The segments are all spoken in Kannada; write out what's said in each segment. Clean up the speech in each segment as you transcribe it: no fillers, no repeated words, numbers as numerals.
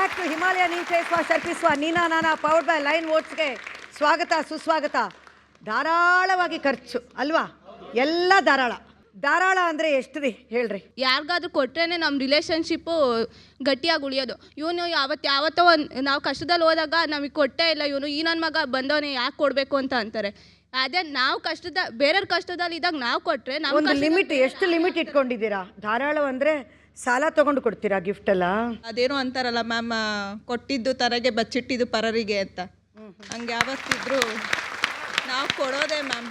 ಬ್ಯಾಕ್ ಟು ಹಿಮಾಲಯ ನೀನ್ ಚೇಸುವ ಶರ್ಪಿಸುವ ನೀನಾ ನಾನಾ ಪವರ್ಡ್ ಬೈ ಲೈನ್ ಓಟ್ಸ್ಗೆ ಸ್ವಾಗತ ಸುಸ್ವಾಗತ. ಧಾರಾಳವಾಗಿ ಖರ್ಚು ಅಲ್ವಾ? ಎಲ್ಲ ಧಾರಾಳ ಅಂದರೆ ಎಷ್ಟು ರೀ ಹೇಳ್ರಿ? ಯಾರಿಗಾದ್ರೂ ಕೊಟ್ರೇನೆ ನಮ್ಮ ರಿಲೇಷನ್ಶಿಪ್ಪು ಗಟ್ಟಿಯಾಗಿ ಉಳಿಯೋದು. ಇವನು ಯಾವತ್ತೋ ನಾವು ಕಷ್ಟದಲ್ಲಿ ಹೋದಾಗ ನಮಗೆ ಕೊಟ್ಟೇ ಇಲ್ಲ ಇವನು, ಈ ನನ್ನ ಮಗ ಬಂದವನೇ ಯಾಕೆ ಕೊಡಬೇಕು ಅಂತ ಅಂತಾರೆ. ಅದೇ ನಾವು ಬೇರೆಯವ್ರ ಕಷ್ಟದಲ್ಲಿ ಇದ್ದಾಗ ನಾವು ಕೊಟ್ಟರೆ ಒಂದು ಲಿಮಿಟ್, ಎಷ್ಟು ಲಿಮಿಟ್ ಇಟ್ಕೊಂಡಿದ್ದೀರಾ? ಧಾರಾಳ ಅಂದರೆ ಸಾಲ ತಗೊಂಡು ಕೊಡ್ತೀರಾ ಗಿಫ್ಟ್ ಎಲ್ಲ? ಅದೇನೋ ಅಂತಾರಲ್ಲ ಮ್ಯಾಮ್, ಕೊಟ್ಟಿದ್ದು ತರಗೆ ಬಚ್ಚಿಟ್ಟಿದ್ದು ಪರರಿಗೆ ಅಂತ. ಹಂಗೆ ಯಾವತ್ತಿದ್ರು ನಾವು ಕೊಡೋದೇ ಮ್ಯಾಮ್.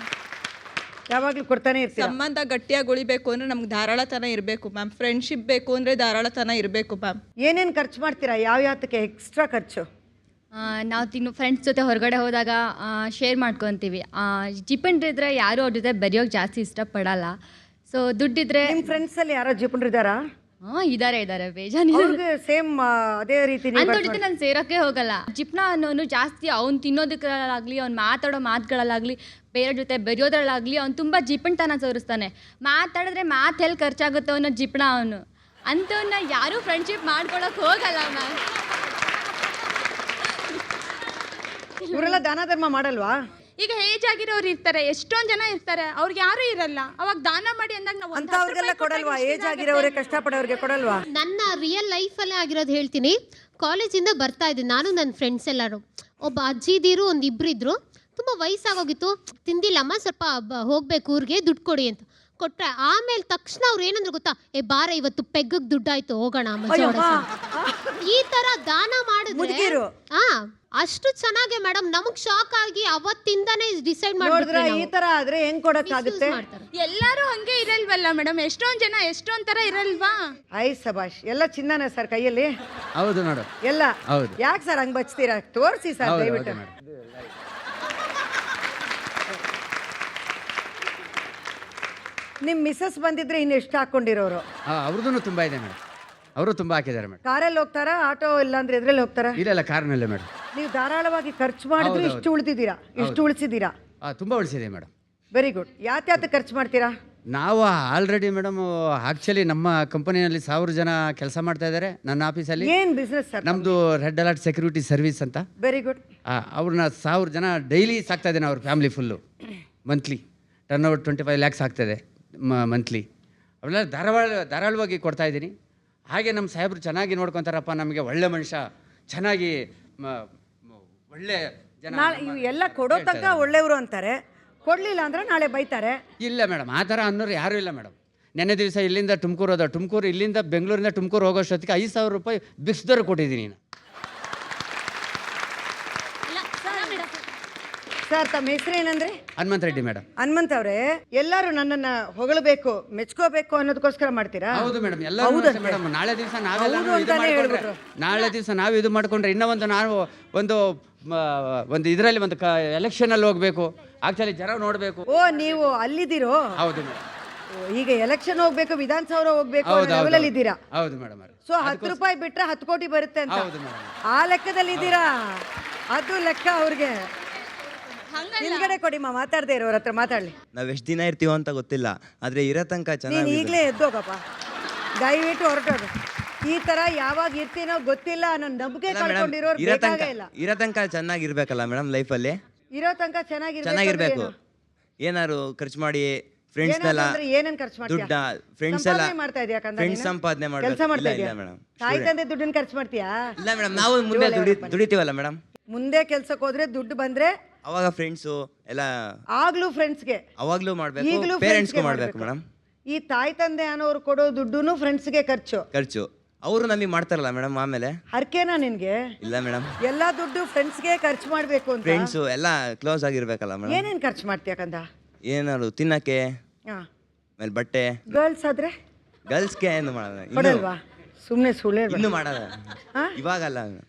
ಯಾವಾಗಲೂ ಕೊಡ್ತಾನೆ ಇರ್ತೀರಾ? ಸಂಬಂಧ ಗಟ್ಟಿಯಾಗಿ ಉಳಿಬೇಕು ಅಂದರೆ ನಮ್ಗೆ ಧಾರಾಳತನ ಇರಬೇಕು ಮ್ಯಾಮ್. ಫ್ರೆಂಡ್ಶಿಪ್ ಬೇಕು ಅಂದರೆ ಧಾರಾಳತನ ಇರಬೇಕು ಮ್ಯಾಮ್. ಏನೇನು ಖರ್ಚು ಮಾಡ್ತೀರಾ? ಯಾವ್ಯಾತಕ್ಕೆ ಎಕ್ಸ್ಟ್ರಾ ಖರ್ಚು? ನಾವು ಫ್ರೆಂಡ್ಸ್ ಜೊತೆ ಹೊರಗಡೆ ಹೋದಾಗ ಶೇರ್ ಮಾಡ್ಕೊತೀವಿ. ಜಿಪಣ್ರಿದ್ರೆ ಯಾರು ಅವ್ರ ಜೊತೆ ಬೆರೆಯೋಕೆ ಜಾಸ್ತಿ ಇಷ್ಟಪಡಲ್ಲ. ಸೊ ದುಡ್ಡಿದ್ರೆ ನಿಮ್ಮ ಫ್ರೆಂಡ್ಸಲ್ಲಿ ಯಾರೋ ಜಿಪಣ್ರಿದ್ದಾರಾ? ಇದ್ದಾರೆ ಬೇಜಾನಿ. ಸೇಮ್ ಅದೇ ರೀತಿ ಅಂಥ ಜೊತೆ ನಾನು ಸೇರೋಕ್ಕೆ ಹೋಗಲ್ಲ. ಜಿಪ್ನ ಅನ್ನೋನು ಜಾಸ್ತಿ ಅವ್ನು ತಿನ್ನೋದಕ್ಕಾಗಲಿ, ಅವ್ನು ಮಾತಾಡೋ ಮಾತುಗಳಲ್ಲಾಗಲಿ, ಬೇರೆ ಜೊತೆ ಬೆರೆಯೋದ್ರಲ್ಲಾಗಲಿ ಅವ್ನು ತುಂಬ ಜಿಪಣ್ತನ ತೋರಿಸ್ತಾನೆ. ಮಾತಾಡಿದ್ರೆ ಮಾತು ಎಲ್ಲಿ ಖರ್ಚಾಗುತ್ತೋ ಅನ್ನೋ ಜಿಪ್ಣ ಅವನು. ಅಂಥವನ್ನ ಯಾರೂ ಫ್ರೆಂಡ್ಶಿಪ್ ಮಾಡ್ಕೊಳಕ್ಕೆ ಹೋಗಲ್ಲ ಮ್ಯಾಮ್. ಇವರೆಲ್ಲ ದಾನ ಧರ್ಮ ಮಾಡಲ್ವಾ? ಈಗ ಏಜ್ ಆಗಿರೋರು ಇರ್ತಾರೆ, ಎಷ್ಟೊಂದು ಜನ ಇರ್ತಾರೆ, ಅವ್ರಿಗೆ ಯಾರು ಇರಲ್ಲ. ಅವಾಗ ದಾನ ಮಾಡಿ ಅಂದಾಗ ನಾವು ಅಂತವ್ರಿಗೆಲ್ಲ ಕೊಡಲ್ವಾ? ಏಜ್ ಆಗಿರೋರಿಗೆ, ಕಷ್ಟಪಡೋರಿಗೆ ಕೊಡಲ್ವಾ? ನನ್ನ ರಿಯಲ್ ಲೈಫಲ್ಲೇ ಆಗಿರೋದು ಹೇಳ್ತೀನಿ. ಕಾಲೇಜಿಂದ ಬರ್ತಾ ಇದ್ದೆ ನಾನು, ನನ್ನ ಫ್ರೆಂಡ್ಸ್ ಎಲ್ಲರೂ. ಒಬ್ಬ ಅಜ್ಜಿದಿರು ಒಂದು ಇಬ್ಬರಿದ್ರು. ತುಂಬ ವಯಸ್ಸಾಗೋಗಿತ್ತು. ತಿಂದಿಲ್ಲಮ್ಮ, ಸ್ವಲ್ಪ ಹೋಗ್ಬೇಕು ಊರಿಗೆ, ದುಡ್ಡು ಕೊಡಿ ಅಂತ ಕೊಟ್ರೆ. ಆಮೇಲೆ ತಕ್ಷಣ ಅವ್ರು ಏನಂದ್ರು ಗೊತ್ತಾ? ಬಾರ ಇವತ್ತು ಪೆಗ್ಗಕ್ಕೆ ದುಡ್ಡಾಯ್ತು, ಹೋಗೋಣ ಈ ತರ ದಾನ ಮಾಡಿದ್ರೆ ಅಷ್ಟು ಚೆನ್ನಾಗೆ ಮೇಡಮ್. ನಮಗ್ ಶಾಕ್ ಆಗಿ ಅವತ್ತಿಂದಾನೇ ಡಿಸೈಡ್ ಮಾಡಿದ್ರೆ ಈ ತರ ಆದ್ರೆ ಹೆಂಗ್ ಕೊಡಕ್ಕಾಗುತ್ತೆ? ಎಲ್ಲರೂ ಹಂಗೆ ಇರಲ್ವಲ್ಲ ಮೇಡಮ್, ಎಷ್ಟೊಂದು ಜನ ಎಷ್ಟೊಂದ್ ತರ ಇರಲ್ವಾ? ಐ ಸಬಾಷ್. ಎಲ್ಲ ಚಿನ್ನನ ಸರ್ ಕೈಯಲ್ಲಿ? ಹೌದು ಮೇಡಮ್. ಎಲ್ಲ ಯಾಕೆ ಸರ್ ಹಂಗ್ ಬಚ್ತೀರಾ? ತೋರಿಸಿ ಸರ್ ದಯವಿಟ್ಟು. ನಿಮ್ ಮಿಸಸ್ ಬಂದಿದ್ರೆ ಇನ್ನು ಎಷ್ಟು ಹಾಕೊಂಡಿರೋರು? ಅವ್ರದ್ದು ತುಂಬಾ ಇದೆ ಮೇಡಮ್. ಅವರು ತುಂಬಾ ಹಾಕಿದ್ದಾರೆ ಮೇಡಮ್. ಕಾರಲ್ಲಿ ಹೋಗ್ತಾರಾ, ಆಟೋ ಇಲ್ಲ ಅಂದ್ರೆ ಎದ್ರಲ್ಲಿ ಹೋಗ್ತಾರಾ? ಇಲ್ಲ ಕಾರ್ನಲ್ಲೇ ಮೇಡಮ್. ನೀವು ಧಾರಾಳವಾಗಿ ಖರ್ಚು ಮಾಡಿದ್ರೆ ಇಷ್ಟು ಉಳಿದಿದ್ದೀರಾ, ಇಷ್ಟು ಉಳಿಸಿದ್ದೀರಾ? ತುಂಬಾ ಉಳಿಸಿದೆ ಮೇಡಮ್. Very good. ಯಾತ್ಯಾತ ಖರ್ಚು ಮಾಡ್ತೀರಾ? ನಾವು ಆಲ್ರೆಡಿ ಮೇಡಮ್ ಆಕ್ಚುಲಿ ನಮ್ಮ ಕಂಪನಿಯಲ್ಲಿ 1000 ಜನ ಕೆಲಸ ಮಾಡ್ತಾ ಇದ್ದಾರೆ ನನ್ನ ಆಫೀಸಲ್ಲಿ. ಏನ್ ಬಿಸ್ನೆಸ್ ಸರ್? ನಮ್ದು ರೆಡ್ ಅಲರ್ಟ್ ಸೆಕ್ಯೂರಿಟಿ ಸರ್ವಿಸ್ ಅಂತ. Very good. ಅವ್ರನ್ನ 1000 ಜನ ಡೈಲಿ ಸಾಕ್ತಾ ಇದ್ದೇನೆ. ಅವ್ರ family full monthly turn over 25 lakhs ಆಗ್ತಾಯಿದೆ ಮಂತ್ಲಿ. ಅವೆಲ್ಲ ಧಾರಾಳವಾಗಿ ಕೊಡ್ತಾ ಇದ್ದೀನಿ. ಹಾಗೆ ನಮ್ಮ ಸಾಹೇಬರು ಚೆನ್ನಾಗಿ ನೋಡ್ಕೊತಾರಪ್ಪ, ನಮಗೆ ಒಳ್ಳೆ ಮನುಷ್ಯ, ಚೆನ್ನಾಗಿ ಒಳ್ಳೆ ಜನ. ಎಲ್ಲ ಕೊಡೋ ತನಕ ಒಳ್ಳೆಯವರು ಅಂತಾರೆ, ಕೊಡಲಿಲ್ಲ ಅಂದ್ರೆ ನಾಳೆ ಬೈತಾರೆ. ಇಲ್ಲ ಮೇಡಮ್, ಆ ಥರ ಅನ್ನೋರು ಯಾರೂ ಇಲ್ಲ ಮೇಡಮ್. ನೆನ್ನೆ ದಿವಸ ಇಲ್ಲಿಂದ ತುಮಕೂರು ಇಲ್ಲಿಂದ ಬೆಂಗಳೂರಿಂದ ತುಮಕೂರು ಹೋಗೋಷ್ಟೊತ್ತಿಗೆ 5,000 ರೂಪಾಯಿ ಬಿಕ್ಸ್ದವ್ರು ಕೊಟ್ಟಿದ್ದೀನಿ ನಾನು. ಸರ್ ತಮ್ಮ ಹೆಸರು ಏನಂದ್ರೆ? ಹನುಮಂತ ರೆಡ್ಡಿ ಮೇಡಮ್. ಹನುಮಂತ ಅವರೇ, ಎಲ್ಲರೂ ನನ್ನನ್ನ ಹೊಗಳಬೇಕು, ಮೆಚ್ಕೋಬೇಕು ಅನ್ನೋದಕ್ಕೋಸ್ಕರ ಮಾಡ್ತೀರಾ? ಹೌದು ಮೇಡಮ್, ಎಲ್ಲರೂ ಮೇಡಮ್. ನಾಳೆ ದಿವಸ ನಾವು ಇದು ಮಾಡ್ಕೊಂಡ್ರೆ ಇನ್ನೂ ನಾವು ಒಂದು ಇದರಲ್ಲಿ ಒಂದು ಎಲೆಕ್ಷನಲ್ಲಿ ಹೋಗ್ಬೇಕು. ಆಕ್ಚುಲಿ ಜನ ನೋಡಬೇಕು. ಓ, ನೀವು ಅಲ್ಲಿದ್ದೀರೋ? ಹೌದು ಮೇಡಮ್. ಈಗ ಎಲೆಕ್ಷನ್ ಹೋಗ್ಬೇಕು, ವಿಧಾನಸೌಧ ಹೋಗ್ಬೇಕು ಇದ್ದೀರಾ? ಹೌದು ಮೇಡಮ್. ಸೊ 10 ರೂಪಾಯಿ ಬಿಟ್ರೆ 10 ಕೋಟಿ ಬರುತ್ತೆ ಅಂತ ಆ ಲೆಕ್ಕದಲ್ಲಿ ಇದ್ದೀರಾ? ಅದು ಲೆಕ್ಕ ಅವ್ರಿಗೆ. ಹಿಂದ್ಗಡೆ ಕೊಡಿ, ಮಾತಾಡದೆ ಇರೋರ ಹತ್ರ ಮಾತಾಡ್ಲಿ. ನಾವ್ ಎಷ್ಟು ದಿನ ಇರ್ತೀವೋ ಅಂತ ಗೊತ್ತಿಲ್ಲ, ಆದ್ರೆ ಇರೋ ತನಕ ಚೆನ್ನಾಗಿ. ಈಗಲೇ ಎದ್ದೋಗಪ್ಪ, ದಯವಿಟ್ಟು ಹೊರಟೋದು. ಈ ತರ ಯಾವಾಗ ಇರ್ತೀನೋ ಗೊತ್ತಿಲ್ಲ ಅನ್ನೋ ನಂಬಿಕೆ ಕಳ್ಕೊಂಡಿರೋರು ಬೇಕಾಗೇ ಇಲ್ಲ. ಇರೋ ತನಕ ಚೆನ್ನಾಗಿರ್ಬೇಕಲ್ಲ ಮೇಡಮ್ ಲೈಫಲ್ಲಿ. ಇರೋ ತನಕ ಚೆನ್ನಾಗಿರ್ಬೇಕು. ಏನಾರು ಖರ್ಚು ಮಾಡಿ ಫ್ರೆಂಡ್ಸ್ನೆಲ್ಲ ಏನೇನ್ ಖರ್ಚು ಮಾಡ್ತೀಯ? ದುಡ್ಡ ಫ್ರೆಂಡ್ಸ್ ಎಲ್ಲ ಮಾಡ್ತಾ ಇದೀಯಾ? ಫ್ರೆಂಡ್ಸ್ ಸಂಪಾದನೆ ಕೆಲಸ ಮಾಡ್ತಾ ಇಲ್ಲ ಇದೀಯಾ ಮೇಡಮ್. ತಾಯಿ ತಂದೆ ದುಡ್ಡನ್ನ ಖರ್ಚು ಮಾಡ್ತೀಯಾ? ಇಲ್ಲ ಮೇಡಮ್, ನಾವು ಮುಂದೆ ದುಡಿತೀವಲ್ಲ ಮೇಡಮ್. ಮುಂದೆ ಕೆಲ್ಸಕ್ಕೆ ಹೋದ್ರೆ ದುಡ್ಡು ಬಂದ್ರೆ ಅವಾಗ ಫ್ರೆಂಡ್ಸು ಎಲ್ಲ ಆಗ್ಲೂ ಫ್ರೆಂಡ್ಸ್ಗೆ ಅವಾಗ್ಲೂ ಮಾಡ್ಬೇಕು, ಪೇರೆಂಟ್ಸ್ಗೂ ಮಾಡ್ಬೇಕು ಮೇಡಮ್. ಈ ತಾಯಿ ತಂದೆ ಅನ್ನೋರು ಕೊಡೋ ದುಡ್ಡುನು ಫ್ರೆಂಡ್ಸ್ಗೆ ಖರ್ಚು. ಅವರು ನಮಗೆ ಮಾಡ್ತಾರಲ್ಲ ಮೇಡಮ್. ಆಮೇಲೆ ಹರ್ಕೇನಾ ನಿನ್ಗೆ? ಇಲ್ಲ ಮೇಡಮ್, ಎಲ್ಲಾ ದುಡ್ಡು ಫ್ರೆಂಡ್ಸ್ಗೆ ಖರ್ಚು ಮಾಡ್ಬೇಕು ಅಂತ. ಫ್ರೆಂಡ್ಸು ಎಲ್ಲ ಕ್ಲೋಸ್ ಆಗಿರ್ಬೇಕಲ್ಲ ಮೇಡಮ್. ಏನೇನ್ ಖರ್ಚು ಮಾಡ್ತೀಯ ಕಂದ? ಏನಾರು ತಿನ್ನಕ್ಕೆ, ಆಮೇಲೆ ಬಟ್ಟೆ. ಗರ್ಲ್ಸ್ ಆದ್ರೆ ಗರ್ಲ್ಸ್ಗೆ ಏನು ಮಾಡೋದು? ಕೊಡಲ್ವಾ? ಸುಮ್ನೆ ಸುಳ್ಳು ಇನ್ನು ಮಾಡೋದ ಇವಾಗಲ್ಲ,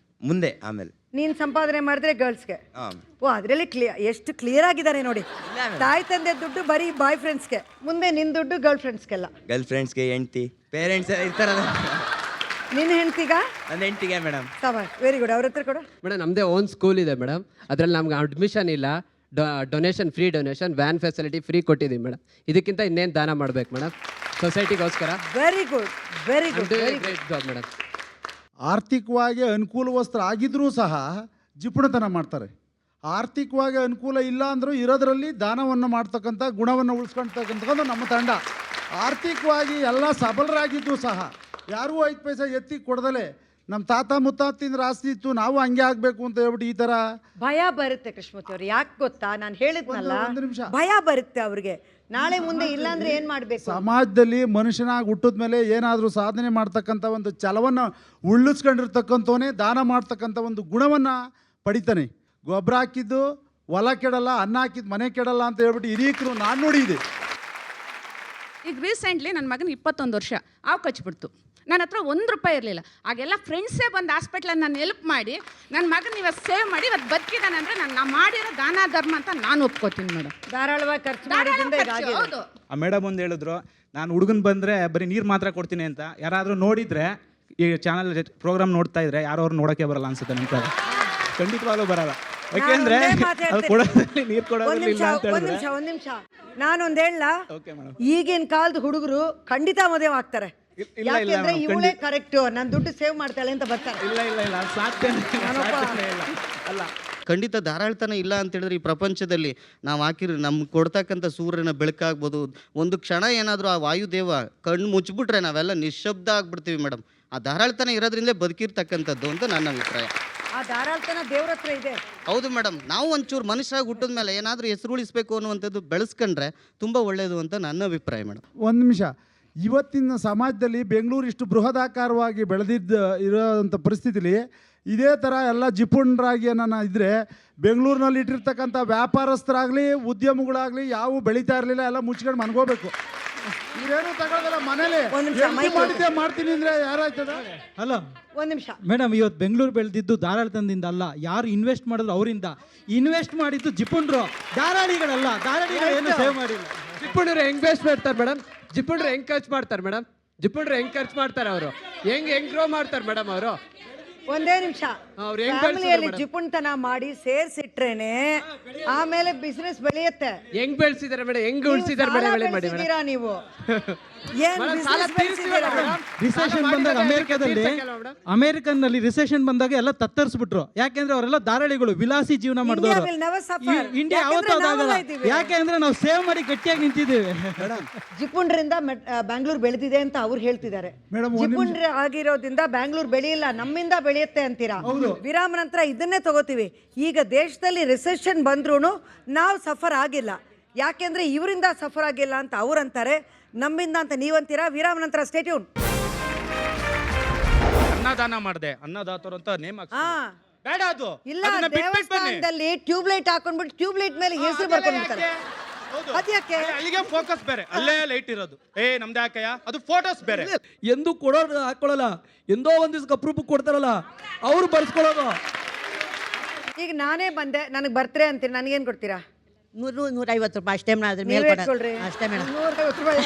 ಮುಂದೆ ಆಮೇಲೆ. ನೀನ್ ಸಂಪಾದನೆ ಮಾಡಿದ್ರೆ ಗರ್ಲ್ಸ್ಗೆ. ಓ, ಅದ್ರಲ್ಲಿ ಎಷ್ಟು ಕ್ಲಿಯರ್ ಆಗಿದ್ದಾರೆ ನೋಡಿ. ತಾಯಿ ತಂದೆ ದುಡ್ಡು ಬರೀ ಬಾಯ್ ಫ್ರೆಂಡ್ಸ್ಗೆ, ಮುಂದೆ ನಿನ್ ದುಡ್ಡು ಗರ್ಲ್ ಫ್ರೆಂಡ್ಸ್ಗೆಲ್ಲ. ಗರ್ಲ್ ಫ್ರೆಂಡ್ಸ್ಗೆ, ಹೆಂಡ್ತಿ, ಪೇರೆಂಟ್ಸ್ ಇರ್ತಾರಲ್ಲ. ನಿನ್ನ ಹೆಂಡ್ತಿಗ? ನನ್ನ ಹೆಂಡ್ತಿಗೆ ಮೇಡಮ್. Very good. ಅವ್ರ ಹತ್ರ ಕೊಡು ಮೇಡಮ್. ನಮ್ಮದೇ ಓನ್ ಸ್ಕೂಲ್ ಇದೆ ಮೇಡಮ್. ಅದರಲ್ಲಿ ನಮ್ಗೆ ಅಡ್ಮಿಷನ್ ಇಲ್ಲ, donation, free donation, van facility free ಕೊಟ್ಟಿದ್ದೀವಿ ಮೇಡಮ್. ಇದಕ್ಕಿಂತ ಇನ್ನೇನು ದಾನ ಮಾಡ್ಬೇಕು ಮೇಡಮ್ ಸೊಸೈಟಿಗೋಸ್ಕರ? Very good, very good, very great job madam. ಆರ್ಥಿಕವಾಗಿ ಅನುಕೂಲವಸ್ತರಾಗಿದ್ದರೂ ಸಹ ಜಿಪುಣತನ ಮಾಡ್ತಾರೆ. ಆರ್ಥಿಕವಾಗಿ ಅನುಕೂಲ ಇಲ್ಲ ಅಂದರೂ ಇರೋದರಲ್ಲಿ ದಾನವನ್ನು ಮಾಡ್ತಕ್ಕಂಥ ಗುಣವನ್ನು ಉಳಿಸ್ಕೊಳ್ತಕ್ಕಂಥದ್ದು ನಮ್ಮ ತಂಡ. ಆರ್ಥಿಕವಾಗಿ ಎಲ್ಲ ಸಬಲರಾಗಿದ್ದು ಸಹ ಯಾರೂ 5 ಪೈಸೆ ಎತ್ತಿ ಕೊಡದಲೆ ನಮ್ಮ ತಾತ ಮುತ್ತಾತಿಂದ್ರ ಆಸ್ತಿ ಇತ್ತು ನಾವು ಹಂಗೆ ಆಗಬೇಕು ಅಂತ ಹೇಳ್ಬಿಟ್ಟು ಈ ಥರ ಭಯ ಬರುತ್ತೆ ಕೃಷ್ಣಮೂರ್ತಿ ಅವ್ರು. ಯಾಕೆ ಗೊತ್ತಾ, ನಾನು ಹೇಳಿದ್ನಲ್ಲ, ಒಂದು ನಿಮಿಷ. ಭಯ ಬರುತ್ತೆ ಅವ್ರಿಗೆ. ನಾಳೆ ಮುಂದೆ ಇಲ್ಲಾಂದ್ರೆ ಏನು ಮಾಡಬೇಕು? ಸಮಾಜದಲ್ಲಿ ಮನುಷ್ಯನಾಗಿ ಹುಟ್ಟಿದ ಮೇಲೆ ಏನಾದರೂ ಸಾಧನೆ ಮಾಡ್ತಕ್ಕಂಥ ಒಂದು ಛಲವನ್ನು ಉಳ್ಳಿಸ್ಕೊಂಡಿರ್ತಕ್ಕಂಥವನೇ ದಾನ ಮಾಡ್ತಕ್ಕಂಥ ಒಂದು ಗುಣವನ್ನು ಪಡಿತಾನೆ. ಗೊಬ್ಬರ ಹಾಕಿದ್ದು ಹೊಲ ಕೆಡಲ್ಲ, ಅನ್ನ ಹಾಕಿದ್ದು ಮನೆ ಕೆಡಲ್ಲ ಅಂತ ಹೇಳ್ಬಿಟ್ಟು ಹಿರಿಯಕರು ನಾನು ನೋಡಿದೆ. ಈಗ ರೀಸೆಂಟ್ಲಿ ನನ್ನ ಮಗನ 21 ವರ್ಷ ಆವು ಕಚ್ಚಿಬಿಡ್ತು. ನನ್ನ ಹತ್ರ 1 ರೂಪಾಯಿ ಇರಲಿಲ್ಲ. ಆಗೆಲ್ಲ ಫ್ರೆಂಡ್ಸೇ ಬಂದು ಹಾಸ್ಪಿಟ್ಲಲ್ಲಿ ನಾನು ಹೆಲ್ಪ್ ಮಾಡಿ ನನ್ನ ಮಗನ ಇವತ್ತು ಸೇವ್ ಮಾಡಿ ಇವತ್ತು ಬದುಕಿದ್ದಾನೆ ಅಂದರೆ ನಾನು ಮಾಡಿರೋ ದಾನ ಧರ್ಮ ಅಂತ ನಾನು ಒಪ್ಕೋತೀನಿ ಮೇಡಮ್. ಧಾರಾಳವಾಗಿ ಖರ್ಚು ಮಾಡೋದ್ರಿಂದ ಇದಾಗಿದೆ. ಹೌದು. ಆ ಮೇಡಮ್ ಒಂದು ಹೇಳಿದ್ರು, ನಾನು ಹುಡುಗನ ಬಂದರೆ ಬರೀ ನೀರು ಮಾತ್ರ ಕೊಡ್ತೀನಿ ಅಂತ. ಯಾರಾದರೂ ನೋಡಿದರೆ ಈ ಚಾನಲ್ ಪ್ರೋಗ್ರಾಮ್ ನೋಡ್ತಾ ಇದ್ರೆ ಯಾರು ಅವ್ರು ನೋಡೋಕ್ಕೆ ಬರಲ್ಲ ಅನ್ಸುತ್ತೆ ನಂತರ. ಖಂಡಿತವಾಗ್ಲೂ ಬರಲ್ಲ. ಯಾಕೆಂದ್ರೆ ಅದು ಕೊಡೋದ್ರಲ್ಲಿ ನೀರು ಕೊಡೋದ್ರಲ್ಲಿ ಇಲ್ಲ ಅಂತ ಹೇಳಿದ್ರೆ. ಒಂದ್ ನಿಮಿಷ ನಾನೊಂದು ಹೇಳ, ಈಗಿನ ಕಾಲದ ಹುಡುಗರು ಖಂಡಿತ ಮದುವೆ ಆಗ್ತಾರೆ. ಯಾಕೆಂದ್ರೆ ಇವಳೇ ಕರೆಕ್ಟ್, ನಾನು ದುಡ್ಡು ಸೇವ್ ಮಾಡ್ತಾಳೆ ಅಂತ ಬರ್ತಾರೆ. ಇಲ್ಲ ಸಾಧ್ಯನೇ ಇಲ್ಲ. ಅಲ್ಲ, ಖಂಡಿತ ಧಾರಾಳ್ತನ ಇಲ್ಲ ಅಂತ ಹೇಳಿದ್ರೆ ಈ ಪ್ರಪಂಚದಲ್ಲಿ ನಾವು ನಮ್ಗೆ ಕೊಡ್ತಕ್ಕಂಥ ಸೂರ್ಯನ ಬೆಳಕಾಗ್ಬೋದು. ಒಂದು ಕ್ಷಣ ಏನಾದರೂ ಆ ವಾಯುದೇವ ಕಣ್ಣು ಮುಚ್ಚಿಬಿಟ್ರೆ ನಾವೆಲ್ಲ ನಿಶ್ಶಬ್ದ ಆಗ್ಬಿಡ್ತೀವಿ ಮೇಡಮ್. ಆ ಧಾರಾಳ್ತನ ಇರೋದ್ರಿಂದ ಬದುಕಿರ್ತಕ್ಕಂಥದ್ದು ಅಂತ ನನ್ನ ಅಭಿಪ್ರಾಯ. ಆ ಧಾರಾಳ್ತನ ದೇವ್ರ ಹತ್ರ ಇದೆ. ಹೌದು ಮೇಡಮ್, ನಾವು ಒಂಚೂರು ಮನುಷ್ಯರಾಗಿ ಹುಟ್ಟಿದ ಮೇಲೆ ಏನಾದರೂ ಹೆಸರು ಉಳಿಸ್ಬೇಕು ಅನ್ನುವಂಥದ್ದು ಬೆಳೆಸ್ಕೊಂಡ್ರೆ ತುಂಬ ಒಳ್ಳೆಯದು ಅಂತ ನನ್ನ ಅಭಿಪ್ರಾಯ ಮೇಡಮ್. ಒಂದು ನಿಮಿಷ, ಇವತ್ತಿನ ಸಮಾಜದಲ್ಲಿ ಬೆಂಗಳೂರು ಇಷ್ಟು ಬೃಹದಾಕಾರವಾಗಿ ಇರೋಂಥ ಪರಿಸ್ಥಿತಿಲಿ ಇದೇ ಥರ ಎಲ್ಲ ಜಿಪುಣರಾಗಿ ನನ್ನ ಇದ್ದರೆ ಬೆಂಗಳೂರಿನಲ್ಲಿ ಇಟ್ಟಿರ್ತಕ್ಕಂಥ ವ್ಯಾಪಾರಸ್ಥರಾಗಲಿ ಉದ್ಯಮಗಳಾಗಲಿ ಯಾವ ಬೆಳೀತಾ ಇರಲಿಲ್ಲ, ಎಲ್ಲ ಮುಚ್ಕೊಂಡು ಮನ್ಕೋಬೇಕು. ಇವೇನು ತಗೊಳ್ಳೋದಲ್ಲ, ಮನೇಲಿ ಮಾಡ್ತೀನಿ ಅಂದರೆ ಯಾರಾಯ್ತದ? ಅಲ್ಲ ಒಂದು ನಿಮಿಷ ಮೇಡಮ್, ಇವತ್ತು ಬೆಂಗಳೂರು ಬೆಳೆದಿದ್ದು ಧಾರಾಳತನದಿಂದ ಅಲ್ಲ, ಯಾರು ಇನ್ವೆಸ್ಟ್ ಮಾಡಿದ್ರು ಅವರಿಂದ. ಇನ್ವೆಸ್ಟ್ ಮಾಡಿದ್ದು ಜಿಪುಣರು, ಧಾರಾಳಿಗಳಲ್ಲ. ಧಾರಾಳಿಗಳು ಏನು ಸೇವ್ ಮಾಡಿಲ್ಲ. ಜಿಪುಣರು ಹೆಂಗ್ ವೇಸ್ಟ್ ಮಾಡ್ತಾರೆ ಮೇಡಮ್? ಜಿಪುಣರು ಹೆಂಗ್ ಖರ್ಚು ಮಾಡ್ತಾರೆ ಮೇಡಮ್? ಜಿಪುಣರು ಹೆಂಗ್ ಖರ್ಚು ಮಾಡ್ತಾರೆ ಅವರು? ಹೆಂಗ್ ಗ್ರೋ ಮಾಡ್ತಾರೆ ಮೇಡಮ್ ಅವರು? ಒಂದೇ ನಿಮಿಷ, ಫ್ಯಾಮಿಲಿಯಲ್ಲಿ ಜಿಪುಣತನ ಮಾಡಿ ಸೇರ್ಸಿಟ್ರೇನೆ ಆಮೇಲೆ ಬಿಸ್ನೆಸ್ ಬೆಳೆಯುತ್ತೆ. ಹೆಂಗ್ ಬೆಳೆಸಿದಾರೆ ಮೇಡಮ್? ಹೆಂಗ್ ಉಳಿಸಿದಾರೆ ಮೇಡಮ್? ಮಾಡಿ ಮೇಡಮ್ ನೀವು ರಿಸೆಷನ್ ಬಂದಾಗ ಅಮೆರಿಕನ್ನಲ್ಲಿ ರಿಸೆಷನ್ ಬಂದಾಗ ಎಲ್ಲ ತತ್ತರಿಸ್ಬಿಟ್ರು. ಯಾಕೆಂದ್ರೆ ಅವರೆಲ್ಲ ಧಾರಾಳಿಗಳು, ವಿಲಾಸಿ ಜೀವನ ಮಾಡಿದವರು. ಇಂಡಿಯಾ ಯಾವತ್ತಾಗಲ್ಲ. ಯಾಕೆ ಅಂದ್ರೆ ನಾವು ಸೇವ್ ಮಾಡಿ ಗಟ್ಟಿಯಾಗಿ ನಿಂತಿದ್ದೇವೆ. ಜಿಪುಣರಿಂದ ಬ್ಯಾಂಗ್ಳೂರ್ ಬೆಳೆದಿದೆ ಅಂತ ಅವ್ರು ಹೇಳ್ತಿದ್ದಾರೆ. ಜಿಪುಣ್ ಆಗಿರೋದ್ರಿಂದ ಬ್ಯಾಂಗ್ಳೂರ್ ಬೆಳೆಯಿಲ್ಲ, ನಮ್ಮಿಂದ ಬೆಳೆಯುತ್ತೆ ಅಂತೀರಾ. ವಿರಾಮ ನಂತರ ಇದನ್ನೇ ತಗೋತೀವಿ. ಈಗ ದೇಶದಲ್ಲಿ ರಿಸೆಷನ್ ಬಂದ್ರೂ ನಾವು ಸಫರ್ ಆಗಿಲ್ಲ. ಯಾಕೆಂದ್ರೆ ಇವರಿಂದ ಸಫರ್ ಆಗಿಲ್ಲ ಅಂತ ಅವ್ರಂತಾರೆ, ನಮ್ಮಿಂದ ಅಂತ ನೀವಂತೀರಾ. ವಿರಾಮ ನಂತರ ಸ್ಟೇ ಟ್ಯೂನ್. ಅನ್ನದಾನ ಮಾಡಿದೆ, ಅನ್ನದಾತರು ಅಂತ ನೇಮ್ ಬೇಡ, ಅದು ಇಲ್ಲ. ದೇವಸ್ಥಾನದಲ್ಲಿ ಟ್ಯೂಬ್ಲೈಟ್ ಹಾಕೊಂಡ್ಬಿಟ್ಟು ಟ್ಯೂಬ್ಲೈಟ್ ಮೇಲೆ ಹೆಸರು ಬರ್ಕೊಂಡ್ಬಿಡ್ತಾರೆ. ಅದ್ಯಾಕೆ? ಅಲ್ಲಿಗೆ ಫೋಕಸ್ ಬೇರೆ, ಅಲ್ಲೇ ಲೈಟ್ ಇರೋದು. ನಮ್ದು ಯಾಕಯ್ಯ, ಅದು ಫೋಟೋಸ್ ಬೇರೆ. ಎಂದು ಕೊಡೋರು ಹಾಕೊಳ್ಳಲ್ಲ, ಎಂದೋ ಒಂದ್ ದಿವ್ಸ ಅಪ್ರೂಪಕ್ಕೆ ಕೊಡ್ತಾರಲ್ಲ ಅವ್ರು ಬರ್ಸ್ಕೊಳ್ಳೋದು. ಈಗ ನಾನೇ ಬಂದೆ, ನನಗೆ ಬರ್ತಾರೆ ಅಂತೀರಿ, ನನಗೇನು ಕೊಡ್ತೀರಾ? 100-150 ರೂಪಾಯಿ ಅಷ್ಟೇ ಮೇಡಮ್. ಅಷ್ಟೇ ಮೇಡಮ್. 150 ರೂಪಾಯಿ